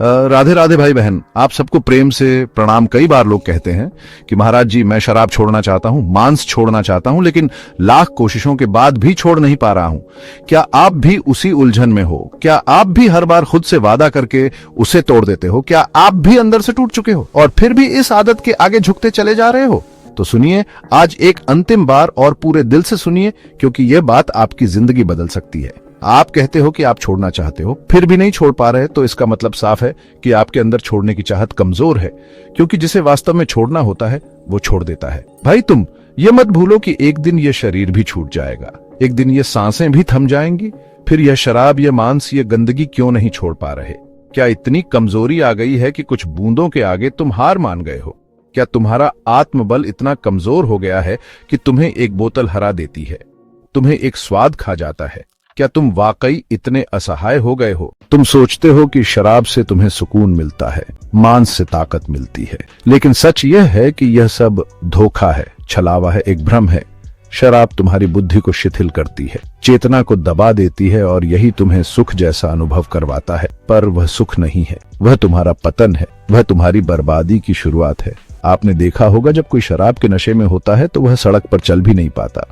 राधे राधे भाई बहन, आप सबको प्रेम से प्रणाम। कई बार लोग कहते हैं कि महाराज जी मैं शराब छोड़ना चाहता हूं, मांस छोड़ना चाहता हूं, लेकिन लाख कोशिशों के बाद भी छोड़ नहीं पा रहा हूं। क्या आप भी उसी उलझन में हो? क्या आप भी हर बार खुद से वादा करके उसे तोड़ देते हो? क्या आप भी अंदर से टूट चुके हो और फिर भी इस आदत के आगे झुकते चले जा रहे हो? तो सुनिए, आज एक अंतिम बार और पूरे दिल से सुनिए, क्योंकि यह बात आपकी जिंदगी बदल सकती है। आप कहते हो कि आप छोड़ना चाहते हो, फिर भी नहीं छोड़ पा रहे, तो इसका मतलब साफ है कि आपके अंदर छोड़ने की चाहत कमजोर है, क्योंकि जिसे वास्तव में छोड़ना होता है वो छोड़ देता है। भाई तुम ये मत भूलो कि एक दिन ये शरीर भी छूट जाएगा, एक दिन ये सांसें भी थम जाएंगी। फिर यह शराब, ये मांस, ये गंदगी क्यों नहीं छोड़ पा रहे? क्या इतनी कमजोरी आ गई है कि कुछ बूंदों के आगे तुम हार मान गए हो? क्या तुम्हारा आत्मबल इतना कमजोर हो गया है कि तुम्हें एक बोतल हरा देती है, तुम्हें एक स्वाद खा जाता है? क्या तुम वाकई इतने असहाय हो गए हो? तुम सोचते हो कि शराब से तुम्हें सुकून मिलता है, मांस से ताकत मिलती है, लेकिन सच यह है कि यह सब धोखा है, छलावा है, एक भ्रम है। शराब तुम्हारी बुद्धि को शिथिल करती है, चेतना को दबा देती है और यही तुम्हें सुख जैसा अनुभव करवाता है, पर वह सुख नहीं है, वह तुम्हारा पतन है, वह तुम्हारी बर्बादी की शुरुआत है। आपने देखा होगा, जब कोई शराब के नशे में होता है तो वह सड़क पर चल भी नहीं पाता,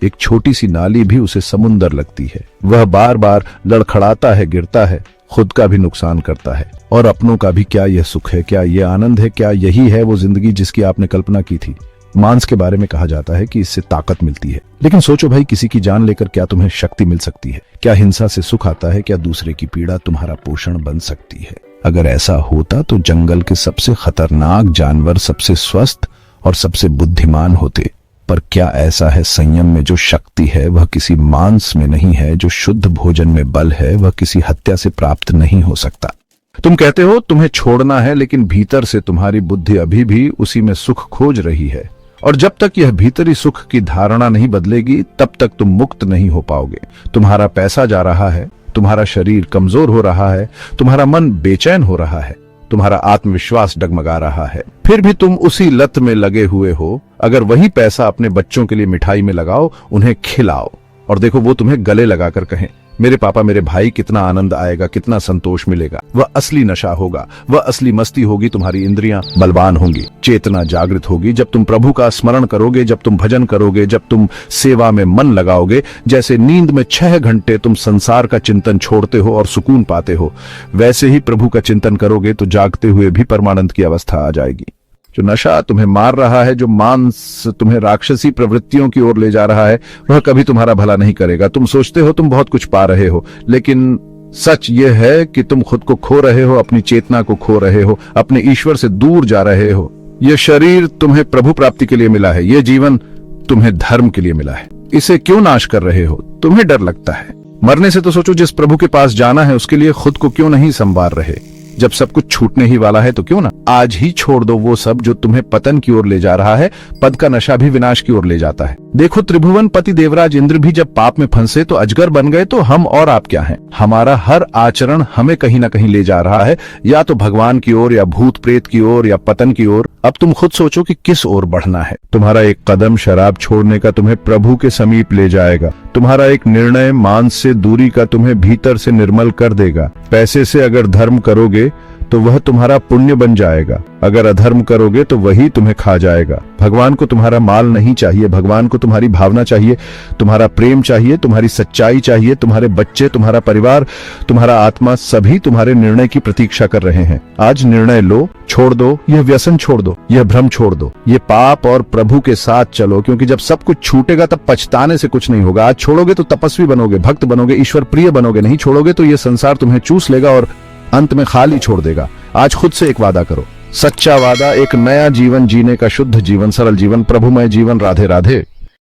एक छोटी सी नाली भी उसे समुंदर लगती है। वह बार बार लड़खड़ाता है, गिरता है, खुद का भी नुकसान करता है और अपनों का भी। क्या यह सुख है? क्या यह आनंद है? क्या यही है वो जिंदगी जिसकी आपने कल्पना की थी? मांस के बारे में कहा जाता है कि इससे ताकत मिलती है, लेकिन सोचो भाई, किसी की जान लेकर क्या तुम्हें शक्ति मिल सकती है? क्या हिंसा से सुख आता है? क्या दूसरे की पीड़ा तुम्हारा पोषण बन सकती है? अगर ऐसा होता तो जंगल के सबसे खतरनाक जानवर सबसे स्वस्थ और सबसे बुद्धिमान होते। पर क्या ऐसा है? संयम में जो शक्ति है वह किसी मांस में नहीं है, जो शुद्ध भोजन में बल है वह किसी हत्या से प्राप्त नहीं हो सकता। तुम कहते हो तुम्हें छोड़ना है, लेकिन भीतर से तुम्हारी बुद्धि अभी भी उसी में सुख खोज रही है, और जब तक यह भीतरी सुख की धारणा नहीं बदलेगी तब तक तुम मुक्त नहीं हो पाओगे। तुम्हारा पैसा जा रहा है, तुम्हारा शरीर कमजोर हो रहा है, तुम्हारा मन बेचैन हो रहा है, तुम्हारा आत्मविश्वास डगमगा रहा है, फिर भी तुम उसी लत में लगे हुए हो। अगर वही पैसा अपने बच्चों के लिए मिठाई में लगाओ, उन्हें खिलाओ और देखो वो तुम्हें गले लगाकर कहें, मेरे पापा, मेरे भाई, कितना आनंद आएगा, कितना संतोष मिलेगा। वह असली नशा होगा, वह असली मस्ती होगी। तुम्हारी इंद्रियां बलवान होंगी, चेतना जागृत होगी जब तुम प्रभु का स्मरण करोगे, जब तुम भजन करोगे, जब तुम सेवा में मन लगाओगे। जैसे नींद में 6 घंटे तुम संसार का चिंतन छोड़ते हो और सुकून पाते हो, वैसे ही प्रभु का चिंतन करोगे तो जागते हुए भी परमानंद की अवस्था आ जाएगी। जो नशा तुम्हें मार रहा है, जो मांस तुम्हें राक्षसी प्रवृत्तियों की ओर ले जा रहा है, वह कभी तुम्हारा भला नहीं करेगा। तुम सोचते हो तुम बहुत कुछ पा रहे हो, लेकिन सच यह है कि तुम खुद को खो रहे हो, अपनी चेतना को खो रहे हो, अपने ईश्वर से दूर जा रहे हो। यह शरीर तुम्हें प्रभु प्राप्ति के लिए मिला है, यह जीवन तुम्हें धर्म के लिए मिला है। इसे क्यों नाश कर रहे हो? तुम्हें डर लगता है। मरने से तो सोचो, जिस प्रभु के पास जाना है उसके लिए खुद को क्यों नहीं संवार रहे? जब सब कुछ छूटने ही वाला है तो क्यों ना आज ही छोड़ दो वो सब जो तुम्हें पतन की ओर ले जा रहा है। पद का नशा भी विनाश की ओर ले जाता है। देखो, त्रिभुवन पति देवराज इंद्र भी जब पाप में फंसे तो अजगर बन गए, तो हम और आप क्या हैं? हमारा हर आचरण हमें कहीं ना कहीं ले जा रहा है, या तो भगवान की ओर, या भूत प्रेत की ओर, या पतन की ओर। अब तुम खुद सोचो कि किस ओर बढ़ना है। तुम्हारा एक कदम शराब छोड़ने का तुम्हें प्रभु के समीप ले जाएगा। तुम्हारा एक निर्णय मांस से दूरी का तुम्हें भीतर से निर्मल कर देगा। पैसे से अगर धर्म करोगे तो वह तुम्हारा पुण्य बन जाएगा, अगर अधर्म करोगे तो वही तुम्हें खा जाएगा। भगवान को तुम्हारा माल नहीं चाहिए, भगवान को तुम्हारी भावना चाहिए, तुम्हारा प्रेम चाहिए, तुम्हारी सच्चाई चाहिए। तुम्हारे बच्चे, तुम्हारा परिवार, तुम्हारा आत्मा, सभी तुम्हारे निर्णय की प्रतीक्षा कर रहे हैं। आज निर्णय लो, छोड़ दो यह व्यसन, छोड़ दो यह भ्रम, छोड़ दो ये पाप और प्रभु के साथ चलो, क्योंकि जब सब कुछ छूटेगा तब पछताने से कुछ नहीं होगा। आज छोड़ोगे तो तपस्वी बनोगे, भक्त बनोगे, ईश्वर प्रिय बनोगे। नहीं छोड़ोगे तो यह संसार तुम्हें चूस लेगा और अंत में खाली छोड़ देगा। आज खुद से एक वादा करो, सच्चा वादा, एक नया जीवन जीने का, शुद्ध जीवन, सरल जीवन, प्रभुमय जीवन। राधे राधे।